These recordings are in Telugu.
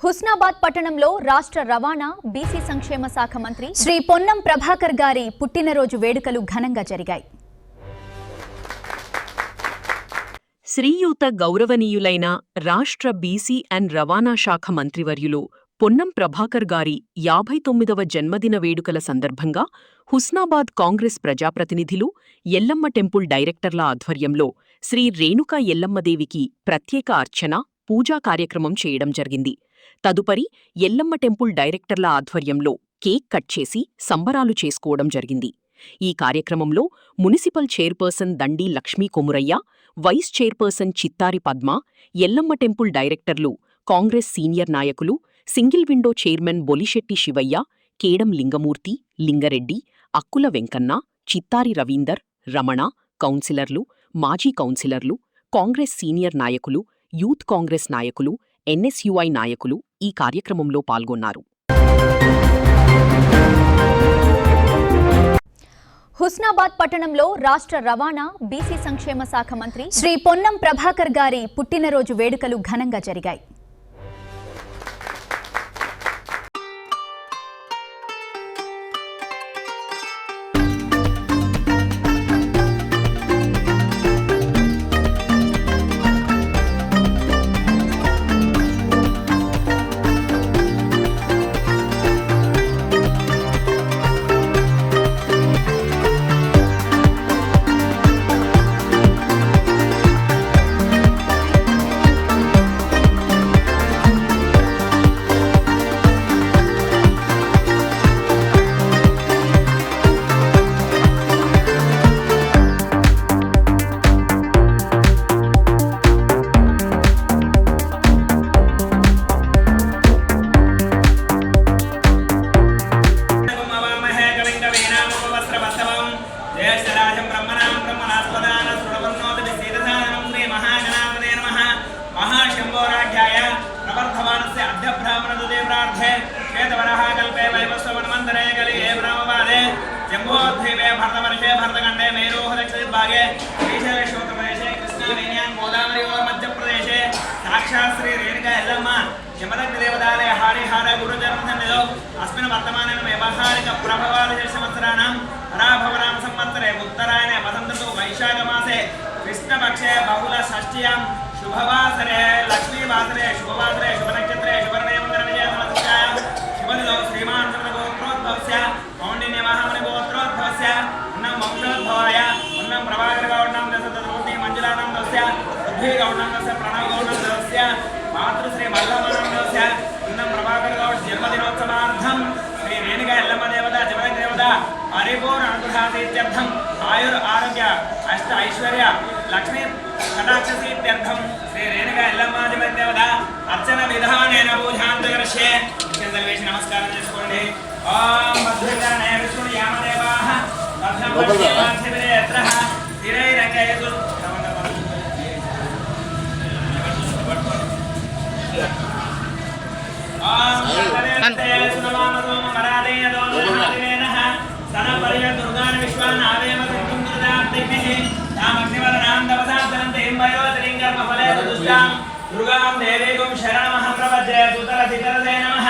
హుస్నాబాద్ పట్టణంలో రాష్ట్ర రవాణా బీసీ సంక్షేమ శాఖ మంత్రి శ్రీ పొన్నం ప్రభాకర్ గారి పుట్టినరోజు వేడుకలు ఘనంగా జరిగాయి. శ్రీయూత గౌరవనీయులైన రాష్ట్ర బీసీ అండ్ రవాణా శాఖ మంత్రివర్యులు పొన్నం ప్రభాకర్ గారి 59వ జన్మదిన వేడుకల సందర్భంగా హుస్నాబాద్ కాంగ్రెస్ ప్రజాప్రతినిధులు ఎల్లమ్మ టెంపుల్ డైరెక్టర్ల ఆధ్వర్యంలో శ్రీ రేణుకా ఎల్లమ్మదేవికి ప్రత్యేక అర్చన, పూజా కార్యక్రమం చేయడం జరిగింది. తదుపరి ఎల్లమ్మ టెంపుల్ డైరెక్టర్ల ఆధ్వర్యంలో కేక్ కట్ చేసి సంబరాలు చేసుకోవడం జరిగింది. ఈ కార్యక్రమంలో municipal chairperson Dandi Lakshmi Komuraiah, vice chairperson Chittari Padma, Yellamma temple డైరెక్టర్లు, కాంగ్రెస్ సీనియర్ నాయకులు, single window chairman Bolishetti Shivaiah, Kedam Lingamurthy, Lingareddy, Akkula Venkanna, Chittari Ravinder, Ramana, కౌన్సిలర్లు, మాజీ కౌన్సిలర్లు, కాంగ్రెస్ సీనియర్ నాయకులు, యూత్ కాంగ్రెస్ నాయకులు, ఎన్ఎస్యుఐ నాయకులు ఈ కార్యక్రమంలో పాల్గొన్నారు. హుస్నాబాద్ పట్టణంలో రాష్ట్ర రవాణా బీసీ సంక్షేమ శాఖ మంత్రి శ్రీ పొన్నం ప్రభాకర్ గారి పుట్టినరోజు వేడుకలు ఘనంగా జరిగాయి. जम्बोद्वीपे भरतवर्षे भरतखंडे मेरोः दक्षिणभागे श्रीशैलक्षेत्रप्रदेशे कृष्णावेण्यां गोदावरीयोः मध्यप्रदेशे साक्षात् श्री रेणुका एल्लम्म यमदग्निदेवतालय हारिहार गुरुजन्मसन्निधौ अस्मिन् वर्तमानेन व्यवहारिक प्रभवादिशसंवत्सराणां पराभवनाम संवत्सरे उत्तरायणे वसन्तऋतौ वैशाखमासे कृष्णपक्षे बहुलषष्ठ्यां शुभवासरे लक्ष्मीवासरे शुभवासरे शुभनक्षत्रे शुभर्णयमङ्गलविजयसमस्यायां शुभदिनौ श्रीमान् चन्द्रगोत्रोद्भवस्य कौण्डिन्य महामुनि गोत्रोद्भवस्य उन्नं वंशोद्भवाय उन्नं प्रभाकरगौण्डं दशतद्रूपी मञ्जुलानं दस्य उद्भिगौण्डं दस्य प्रणवगौण्डं मातृश्री मल्लमानन्दस्य उन्नं प्रभाकरगौड जन्मदिनोत्सवार्थं श्री रेणुका एल्लम्मदेवता जगदेवता परिपूर्ण अनुग्रहातीत्यर्थम् आयुर आरोग्य अष्ट ऐश्वर्य लक्ष्मी कटाक्षसीत्यर्थं श्री रेणुका एल्लम्मदेवता अर्चन विधानेन पूजान्तकर्ष्ये सर्वेषु नमस्कारं చేసుకోండి. ओम भद्रकाने विष्णुयामदेवाः तद्धम्मदेवाधिपतेऽत्रः स्थिरैरङ्गयतु ओम भद्रते सुनमानसोम मरादेयदो महादेवेनः सनपर्य दुर्गान विश्वानावेम सत्तुन्दुर्दात्तिग्निः तामग्निवरणां तपसान्तरन्ते हिम्बयोतलिङ्गर्मफले दुष्टां दुर्गां देवीगुं शरणमहं प्रपद्ये सुतरसितरसे नमः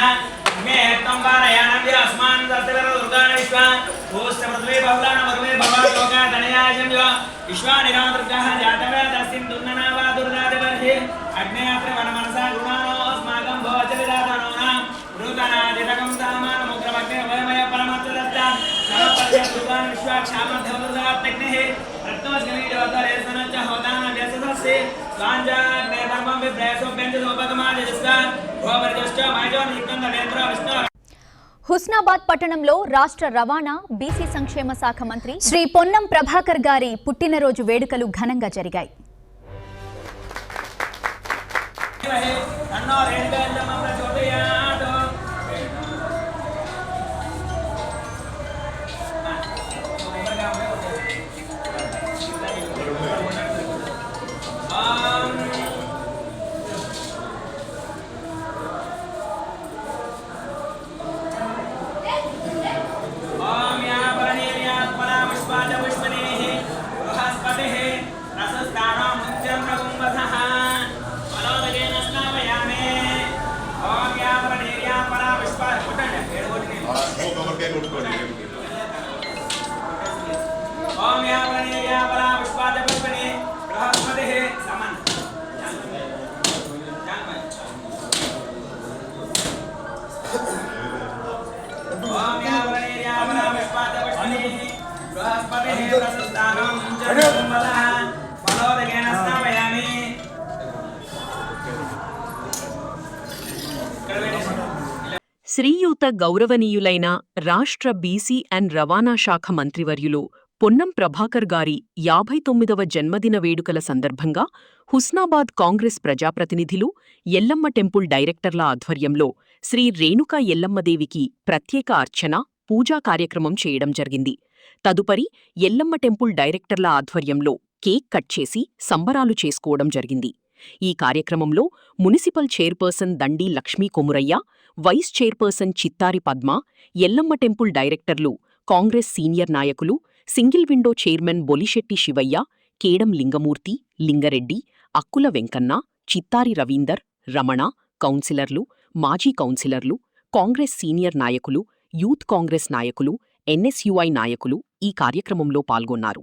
मे त्वंकारयानं अस्मान् दर्शकर दुर्गान विश्वा भूश्च पृथ्वी बहुलान मरुमे भवा लोका तनयाजं यो विश्वानिनो दुर्गाः जातवे तस्मिन् दुर्ननावा दुर्गादिवर्षि अग्नेयत्र वनमनसा गुणानो अस्माकं भवचलिदातनोनां नूतनादिरकं सामानमुग्रमग्ने वयमय परमत्तदत्ता नमपर्य दुर्गान विश्वा क्षामध्यवदुर्गात्तग्निः रत्नोस्गमीजवतरेसनच्च होतान व्यससस्य स्वाञ्जाग्ने धर्मं विप्रेसो व्यञ्जसोपगमादिस्का भोवर्जश्च मायजो निकन्दवेन्द्र विष्णु. హుస్నాబాద్ పట్టణంలో రాష్ట్ర రవాణా బీసీ సంక్షేమ శాఖ మంత్రి శ్రీ పొన్నం ప్రభాకర్ గారి పుట్టినరోజు వేడుకలు ఘనంగా జరిగాయి. रसस्तानां मुच्यं रघुं वसः मनोदगेन स्नापयामि. ओम శ్రీయూత గౌరవనీయులైన రాష్ట్ర బీసీ అండ్ రవాణా శాఖ మంత్రివర్యులు పొన్నం ప్రభాకర్ గారి 59వ జన్మదిన వేడుకల సందర్భంగా హుస్నాబాద్ కాంగ్రెస్ ప్రజాప్రతినిధులు ఎల్లమ్మ టెంపుల్ డైరెక్టర్ల ఆధ్వర్యంలో శ్రీ రేణుకా ఎల్లమ్మదేవికి ప్రత్యేక అర్చన, పూజా కార్యక్రమం చేయడం జరిగింది. తదుపరి ఎల్లమ్మ టెంపుల్ డైరెక్టర్ల ఆధ్వర్యంలో కేక్ కట్ చేసి సంబరాలు చేసుకోవడం జరిగింది. ఈ కార్యక్రమంలో municipal chairperson Dandi Lakshmi Komuraiah, vice chairperson Chittari Padma, Yellamma temple డైరెక్టర్లు, కాంగ్రెస్ సీనియర్ నాయకులు, single window chairman Bolishetti Shivaiah, Kedam Lingamurthy, Lingareddy, Akkula Venkanna, Chittari Ravinder, Ramana, కౌన్సిలర్లు, మాజీ కౌన్సిలర్లు, కాంగ్రెస్ సీనియర్ నాయకులు, యూత్ కాంగ్రెస్ నాయకులు, ఎన్ఎస్యుఐ నాయకులు ఈ కార్యక్రమంలో పాల్గొన్నారు.